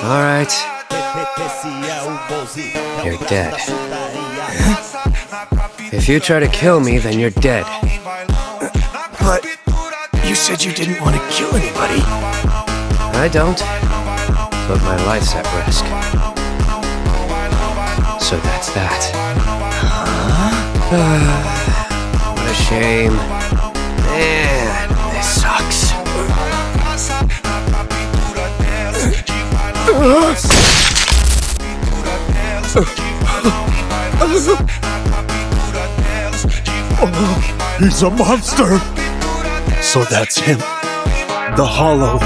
Alright. You're dead. If you try to kill me, then you're dead. But you said you didn't want to kill anybody. I don't, but my life's at risk. So that's that. What a shame. Man, this sucks. He's a monster. So that's him. The Hollow.